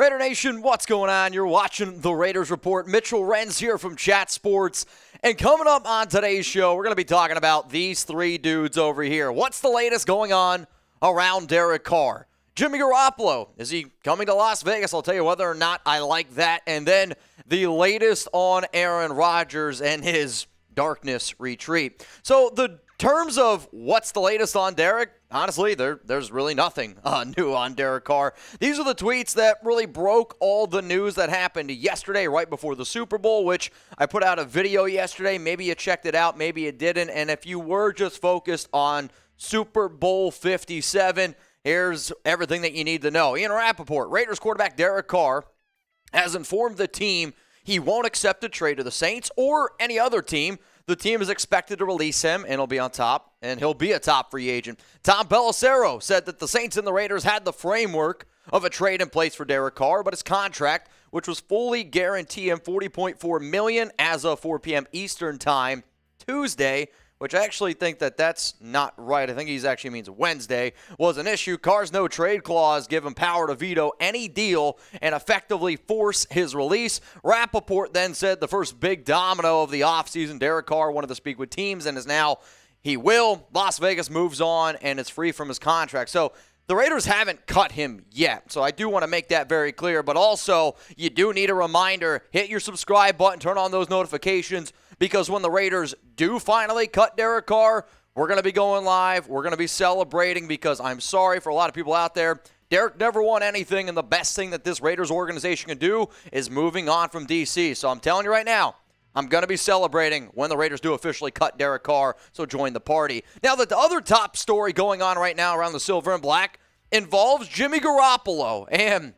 Raider Nation, what's going on? You're watching the Raiders Report. Mitchell Renz here from Chat Sports. And coming up on today's show, we're going to be talking about these three dudes over here. What's the latest going on around Derek Carr? Jimmy Garoppolo, is he coming to Las Vegas? I'll tell you whether or not I like that. And then the latest on Aaron Rodgers and his darkness retreat. So the terms of what's the latest on Derek, honestly, there's really nothing new on Derek Carr. These are the tweets that really broke all the news that happened yesterday right before the Super Bowl, which I put out a video yesterday. Maybe you checked it out, maybe you didn't. And if you were just focused on Super Bowl 57, here's everything that you need to know. Ian Rappaport, Raiders quarterback Derek Carr, has informed the team he won't accept a trade to the Saints or any other team. The team is expected to release him, and he'll be on top, and he'll be a top free agent. Tom Pelissero said that the Saints and the Raiders had the framework of a trade in place for Derek Carr, but his contract, which was fully guaranteed him $40.4 million as of 4 p.m. Eastern Time Tuesday, which I actually think that that's not right. I think he actually means Wednesday, was an issue. Carr's no-trade clause give him power to veto any deal and effectively force his release. Rappaport then said the first big domino of the offseason, Derek Carr wanted to speak with teams and is now he will. Las Vegas moves on and is free from his contract. So the Raiders haven't cut him yet, so I do want to make that very clear. But also, you do need a reminder. Hit your subscribe button, turn on those notifications, because when the Raiders do finally cut Derek Carr, we're going to be going live. We're going to be celebrating because I'm sorry for a lot of people out there. Derek never won anything, and the best thing that this Raiders organization can do is moving on from D.C. So I'm telling you right now, I'm going to be celebrating when the Raiders do officially cut Derek Carr, so join the party. Now, the other top story going on right now around the Silver and Black involves Jimmy Garoppolo. And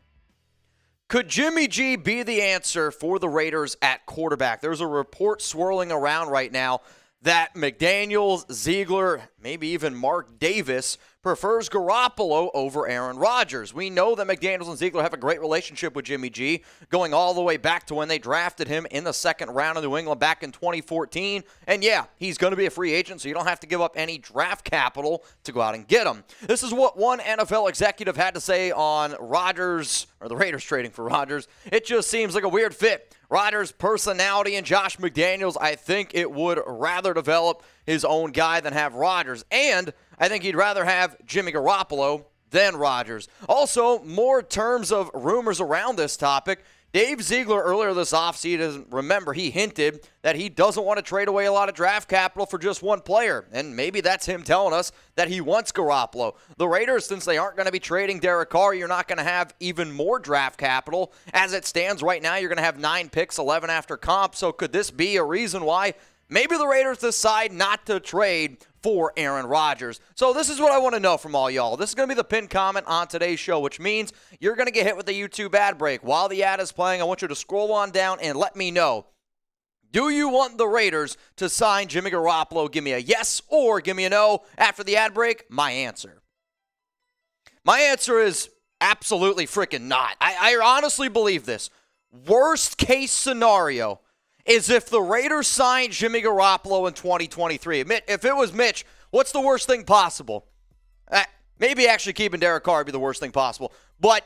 could Jimmy G be the answer for the Raiders at quarterback? There's a report swirling around right now that McDaniels, Ziegler, maybe even Mark Davis prefers Garoppolo over Aaron Rodgers. We know that McDaniels and Ziegler have a great relationship with Jimmy G, going all the way back to when they drafted him in the second round of New England back in 2014. And yeah, he's going to be a free agent, so you don't have to give up any draft capital to go out and get him. This is what one NFL executive had to say on Rodgers, or the Raiders trading for Rodgers. It just seems like a weird fit. Rodgers' personality and Josh McDaniels, I think it would rather develop his own guy than have Rodgers. And I think he'd rather have Jimmy Garoppolo than Rodgers. Also, more terms of rumors around this topic. Dave Ziegler earlier this offseason, remember, he hinted that he doesn't want to trade away a lot of draft capital for just one player. And maybe that's him telling us that he wants Garoppolo. The Raiders, since they aren't going to be trading Derek Carr, you're not going to have even more draft capital. As it stands right now, you're going to have 9 picks, 11 after comp. So could this be a reason why maybe the Raiders decide not to trade for Aaron Rodgers? So this is what I want to know from all y'all. This is going to be the pinned comment on today's show, which means you're going to get hit with the YouTube ad break. While the ad is playing, I want you to scroll on down and let me know, do you want the Raiders to sign Jimmy Garoppolo? Give me a yes or give me a no. After the ad break, my answer. My answer is absolutely freaking not. I honestly believe this. Worst case scenario is if the Raiders signed Jimmy Garoppolo in 2023. If it was Mitch, what's the worst thing possible? Maybe actually keeping Derek Carr would be the worst thing possible. But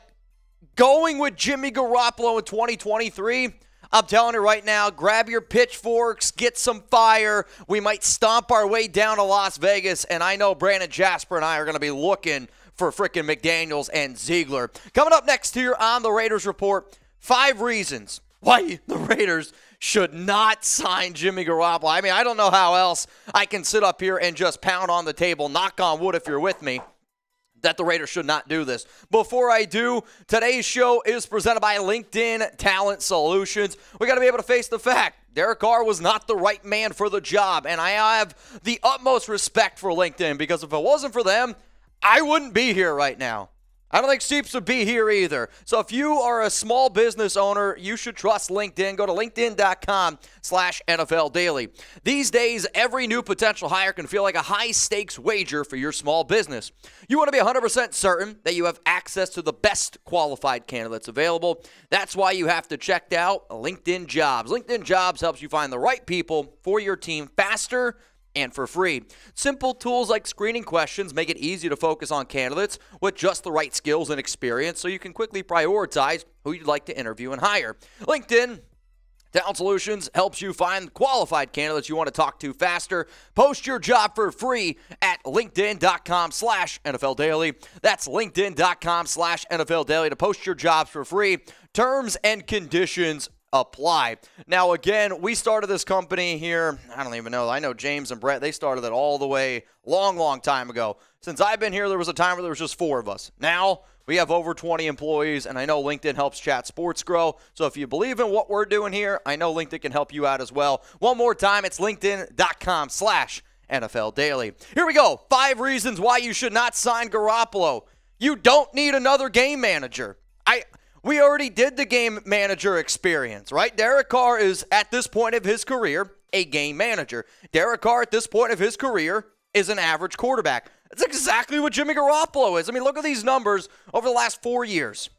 going with Jimmy Garoppolo in 2023, I'm telling you right now, grab your pitchforks, get some fire. We might stomp our way down to Las Vegas, and I know Brandon Jasper and I are going to be looking for frickin' McDaniels and Ziegler. Coming up next here on the Raiders Report, 5 reasons why the Raiders should not sign Jimmy Garoppolo. I mean, I don't know how else I can sit up here and just pound on the table, knock on wood if you're with me, that the Raiders should not do this. Before I do, today's show is presented by LinkedIn Talent Solutions. We got to be able to face the fact Derek Carr was not the right man for the job, and I have the utmost respect for LinkedIn, because if it wasn't for them, I wouldn't be here right now. I don't think Seeps would be here either. So if you are a small business owner, you should trust LinkedIn. Go to linkedin.com/NFL Daily. These days, every new potential hire can feel like a high-stakes wager for your small business. You want to be 100% certain that you have access to the best qualified candidates available. That's why you have to check out LinkedIn Jobs. LinkedIn Jobs helps you find the right people for your team faster and for free. Simple tools like screening questions make it easy to focus on candidates with just the right skills and experience so you can quickly prioritize who you'd like to interview and hire. LinkedIn Talent Solutions helps you find qualified candidates you want to talk to faster. Post your job for free at linkedin.com/NFL Daily. That's linkedin.com/NFL Daily to post your jobs for free. Terms and conditions apply. Now, again, we started this company here, I don't even know. I know James and Brett, they started it all the way long time ago. Since I've been here, there was a time where there was just 4 of us. Now, we have over 20 employees, and I know LinkedIn helps Chat Sports grow. So if you believe in what we're doing here, I know LinkedIn can help you out as well. One more time, it's linkedin.com/NFL Daily. Here we go. 5 reasons why you should not sign Garoppolo. You don't need another game manager. We already did the game manager experience, right? Derek Carr is, at this point of his career, a game manager. Derek Carr, at this point of his career, is an average quarterback. That's exactly what Jimmy Garoppolo is. I mean, look at these numbers over the last 4 years.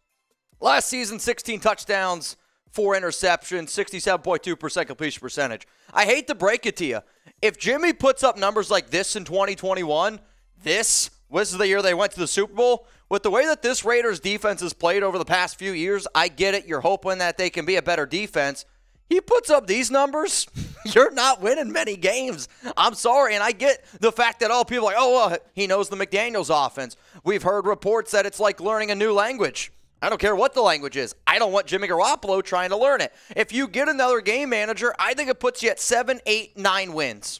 Last season, 16 touchdowns, 4 interceptions, 67.2% completion percentage. I hate to break it to you. If Jimmy puts up numbers like this in 2021, this was the year they went to the Super Bowl. With the way that this Raiders defense has played over the past few years, I get it. You're hoping that they can be a better defense. He puts up these numbers, you're not winning many games. I'm sorry, and I get the fact that all people are like, oh, well, he knows the McDaniels offense. We've heard reports that it's like learning a new language. I don't care what the language is. I don't want Jimmy Garoppolo trying to learn it. If you get another game manager, I think it puts you at 7, 8, 9 wins.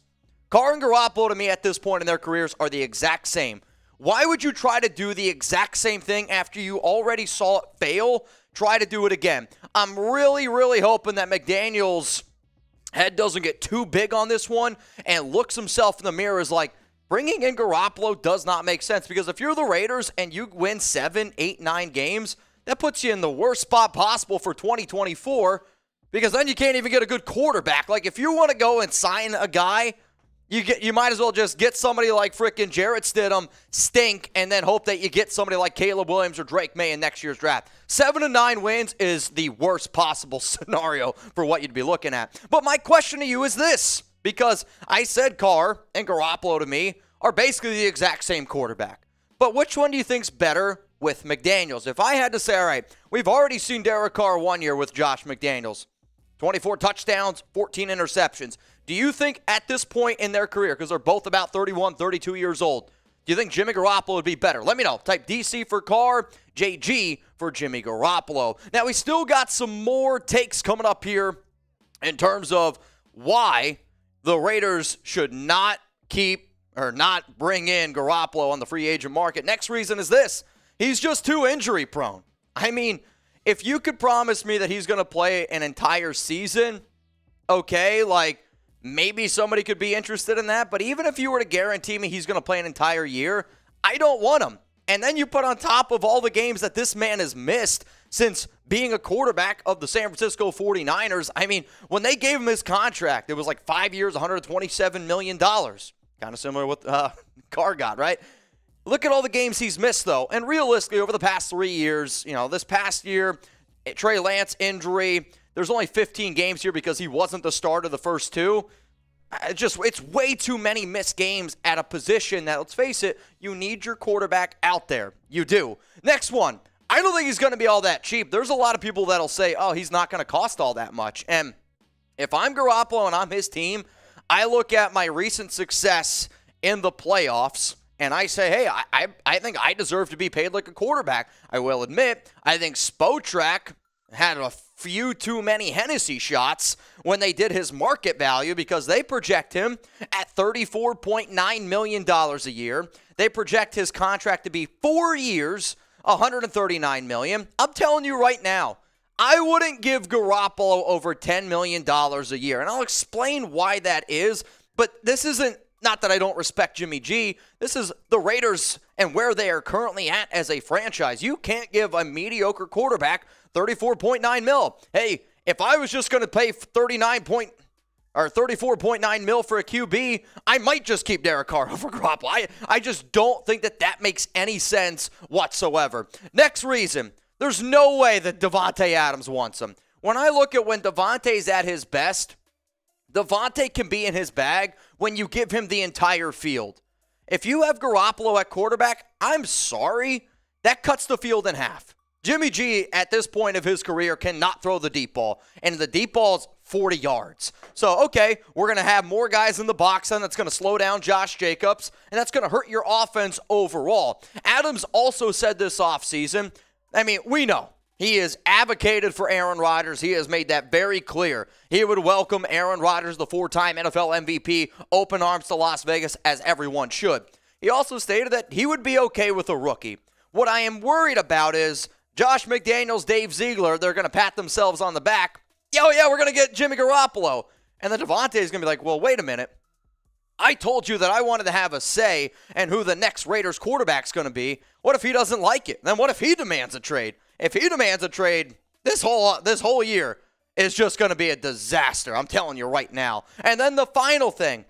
Carr and Garoppolo, to me, at this point in their careers, are the exact same. Why would you try to do the exact same thing after you already saw it fail? Try to do it again. I'm really hoping that McDaniels' head doesn't get too big on this one and looks himself in the mirror as like, bringing in Garoppolo does not make sense, because if you're the Raiders and you win 7, 8, 9 games, that puts you in the worst spot possible for 2024, because then you can't even get a good quarterback. Like, if you want to go and sign a guy, you might as well just get somebody like frickin' Jarrett Stidham, stink, and then hope that you get somebody like Caleb Williams or Drake May in next year's draft. 7 to 9 wins is the worst possible scenario for what you'd be looking at. But my question to you is this, because I said Carr and Garoppolo to me are basically the exact same quarterback. But which one do you think's better with McDaniels? If I had to say, all right, we've already seen Derek Carr 1 year with Josh McDaniels. 24 touchdowns, 14 interceptions. Do you think at this point in their career, because they're both about 31, 32 years old, do you think Jimmy Garoppolo would be better? Let me know. Type DC for Carr, JG for Jimmy Garoppolo. Now, we still got some more takes coming up here in terms of why the Raiders should not keep or not bring in Garoppolo on the free agent market. Next reason is this. He's just too injury prone. I mean, if you could promise me that he's going to play an entire season, okay, like maybe somebody could be interested in that. But even if you were to guarantee me he's going to play an entire year, I don't want him. And then you put on top of all the games that this man has missed since being a quarterback of the San Francisco 49ers. I mean, when they gave him his contract, it was like 5 years, $127 million. Kind of similar to what Carr got, right? Look at all the games he's missed, though. And realistically, over the past 3 years, this past year, Trey Lance injury, there's only 15 games here because he wasn't the starter the first 2. It's way too many missed games at a position that, let's face it, you need your quarterback out there. You do. Next one. I don't think he's going to be all that cheap. There's a lot of people that'll say, oh, he's not going to cost all that much. And if I'm Garoppolo and I'm his team, I look at my recent success in the playoffs, and I say, hey, I think I deserve to be paid like a quarterback. I will admit, I think Spotrac had a few too many Hennessy shots when they did his market value, because they project him at $34.9 million a year. They project his contract to be 4 years, $139 million. I'm telling you right now, I wouldn't give Garoppolo over $10 million a year. And I'll explain why that is, but this isn't, not that I don't respect Jimmy G. This is the Raiders and where they are currently at as a franchise. You can't give a mediocre quarterback $34.9 mil. Hey, if I was just going to pay $34.9 mil for a QB, I might just keep Derek Carr over Garoppolo. I just don't think that makes any sense whatsoever. Next reason, there's no way that Davante Adams wants him. When I look at when Davante's at his best, Devontae can be in his bag when you give him the entire field. If you have Garoppolo at quarterback, I'm sorry, that cuts the field in half. Jimmy G, at this point of his career, cannot throw the deep ball, and the deep ball's 40 yards. So, okay, we're going to have more guys in the box, and that's going to slow down Josh Jacobs, and that's going to hurt your offense overall. Adams also said this offseason, we know. He has advocated for Aaron Rodgers. He has made that very clear. He would welcome Aaron Rodgers, the 4-time NFL MVP, open arms to Las Vegas, as everyone should. He also stated that he would be okay with a rookie. What I am worried about is Josh McDaniels, Dave Ziegler, they're going to pat themselves on the back. Yeah, we're going to get Jimmy Garoppolo. And then Devontae is going to be like, well, wait a minute. I told you that I wanted to have a say in who the next Raiders quarterback's going to be. What if he doesn't like it? Then what if he demands a trade? If he demands a trade, this whole year is just going to be a disaster. I'm telling you right now. And then the final thing,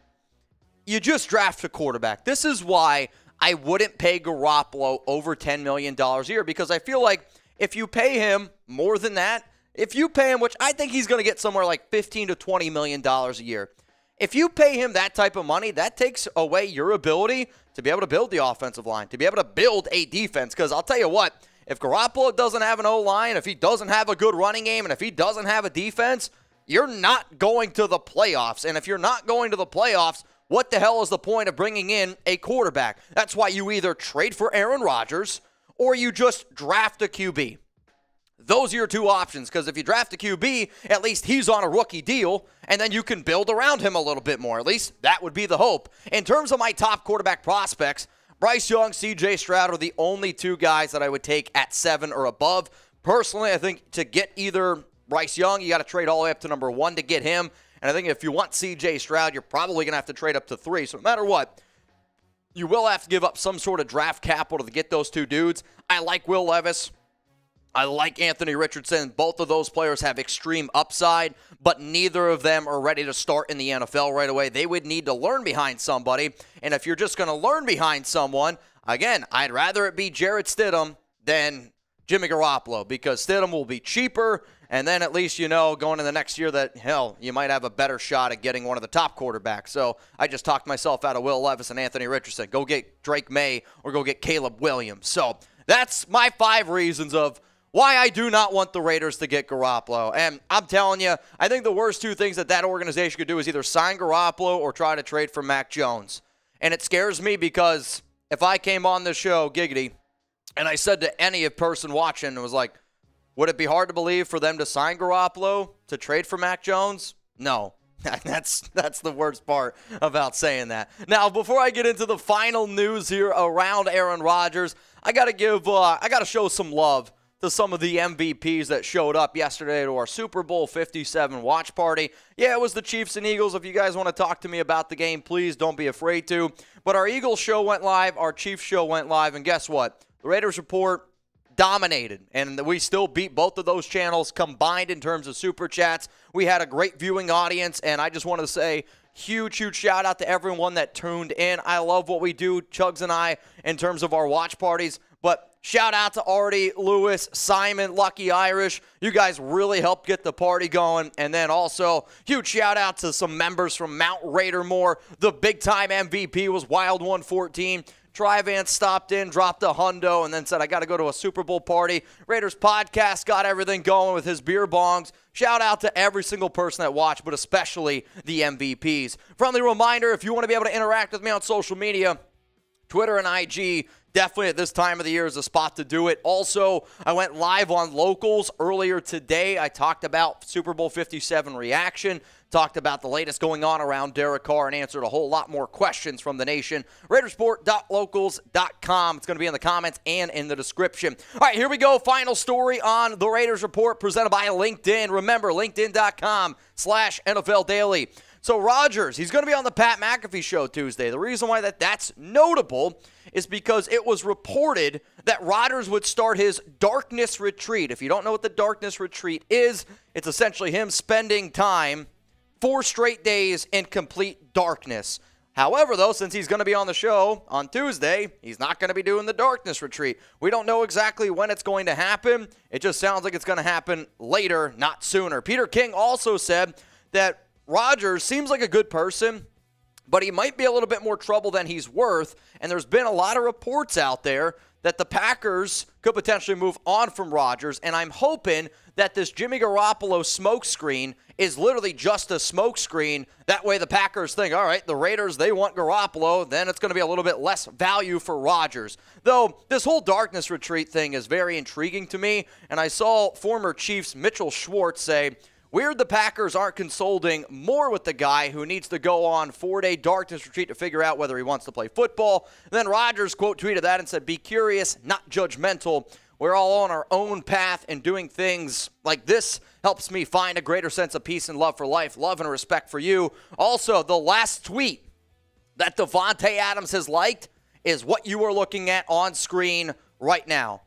you just draft a quarterback. This is why I wouldn't pay Garoppolo over $10 million a year, because I feel like if you pay him more than that, if you pay him, which I think he's going to get somewhere like $15 to $20 million a year, if you pay him that type of money, that takes away your ability to be able to build the offensive line, to be able to build a defense. Because I'll tell you what, if Garoppolo doesn't have an O-line, if he doesn't have a good running game, and if he doesn't have a defense, you're not going to the playoffs. And if you're not going to the playoffs, what the hell is the point of bringing in a quarterback? That's why you either trade for Aaron Rodgers or you just draft a QB. Those are your two options, because if you draft a QB, at least he's on a rookie deal, and then you can build around him a little bit more. At least that would be the hope. In terms of my top quarterback prospects, Bryce Young, C.J. Stroud are the only two guys that I would take at 7 or above. Personally, I think to get either Bryce Young, you got to trade all the way up to number 1 to get him. And I think if you want C.J. Stroud, you're probably going to have to trade up to 3. So no matter what, you will have to give up some sort of draft capital to get those two dudes. I like Will Levis. I like Anthony Richardson. Both of those players have extreme upside, but neither of them are ready to start in the NFL right away. They would need to learn behind somebody, and if you're just going to learn behind someone, again, I'd rather it be Jarrett Stidham than Jimmy Garoppolo, because Stidham will be cheaper, and then at least you know going into the next year that, hell, you might have a better shot at getting one of the top quarterbacks. So I just talked myself out of Will Levis and Anthony Richardson. Go get Drake May or go get Caleb Williams. So that's my 5 reasons of why I do not want the Raiders to get Garoppolo. And I'm telling you, I think the worst 2 things that organization could do is either sign Garoppolo or try to trade for Mac Jones. And it scares me because if I came on this show, Giggity, and I said to any person watching, it was like, would it be hard to believe for them to sign Garoppolo to trade for Mac Jones? No. That's the worst part about saying that. Now, before I get into the final news here around Aaron Rodgers, I got to show some love to some of the MVPs that showed up yesterday to our Super Bowl 57 watch party. Yeah, it was the Chiefs and Eagles. If you guys want to talk to me about the game, please don't be afraid to. But our Eagles show went live, our Chiefs show went live, and guess what? The Raiders Report dominated, and we still beat both of those channels combined in terms of Super Chats. We had a great viewing audience, and I just want to say huge shout out to everyone that tuned in. I love what we do, Chugs and I, in terms of our watch parties. But shout out to Artie, Lewis, Simon, Lucky Irish. You guys really helped get the party going. And then also, huge shout out to some members from Mount Raidermore. The big-time MVP was Wild 114. Tri-Vance stopped in, dropped a hundo, and then said, I got to go to a Super Bowl party. Raiders podcast got everything going with his beer bongs. Shout out to every single person that watched, but especially the MVPs. Friendly reminder, if you want to be able to interact with me on social media, Twitter and IG, definitely at this time of the year is a spot to do it. Also, I went live on Locals earlier today. I talked about Super Bowl 57 reaction, talked about the latest going on around Derek Carr, and answered a whole lot more questions from the nation. Raidersport.locals.com. It's going to be in the comments and in the description. All right, here we go. Final story on the Raiders Report presented by LinkedIn. Remember, linkedin.com/NFL Daily. So Rodgers, he's going to be on the Pat McAfee show Tuesday. The reason why that's notable is because it was reported that Rodgers would start his darkness retreat. If you don't know what the darkness retreat is, it's essentially him spending time 4 straight days in complete darkness. However, though, since he's going to be on the show on Tuesday, he's not going to be doing the darkness retreat. We don't know exactly when it's going to happen. It just sounds like it's going to happen later, not sooner. Peter King also said that Rodgers seems like a good person, but he might be a little bit more trouble than he's worth, and there's been a lot of reports out there that the Packers could potentially move on from Rodgers, and I'm hoping that this Jimmy Garoppolo smokescreen is literally just a smokescreen. That way the Packers think, all right, the Raiders, they want Garoppolo, then it's going to be a little bit less value for Rodgers. Though this whole darkness retreat thing is very intriguing to me, and I saw former Chiefs Mitchell Schwartz say, weird the Packers aren't consulting more with the guy who needs to go on 4-day darkness retreat to figure out whether he wants to play football. And then Rodgers quote tweeted that and said, be curious, not judgmental. We're all on our own path, and doing things like this helps me find a greater sense of peace and love for life, love and respect for you. Also, the last tweet that Davante Adams has liked is what you are looking at on screen right now.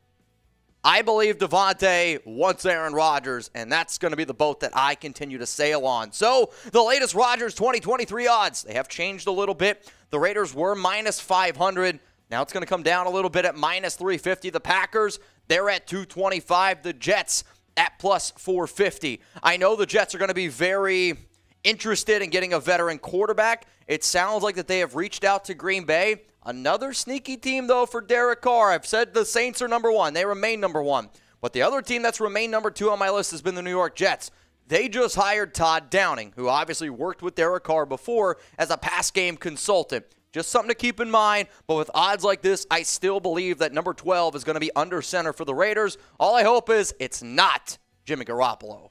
I believe Davante wants Aaron Rodgers, and that's going to be the boat that I continue to sail on. So, the latest Rodgers 2023 odds, they have changed a little bit. The Raiders were minus 500. Now it's going to come down a little bit at minus 350. The Packers, they're at 225. The Jets at plus 450. I know the Jets are going to be very interested in getting a veteran quarterback. It sounds like that they have reached out to Green Bay. Another sneaky team, though, for Derek Carr. I've said the Saints are number one. They remain number one. But the other team that's remained number two on my list has been the New York Jets. They just hired Todd Downing, who obviously worked with Derek Carr before as a pass game consultant. Just something to keep in mind, but with odds like this, I still believe that number 12 is going to be under center for the Raiders. All I hope is it's not Jimmy Garoppolo.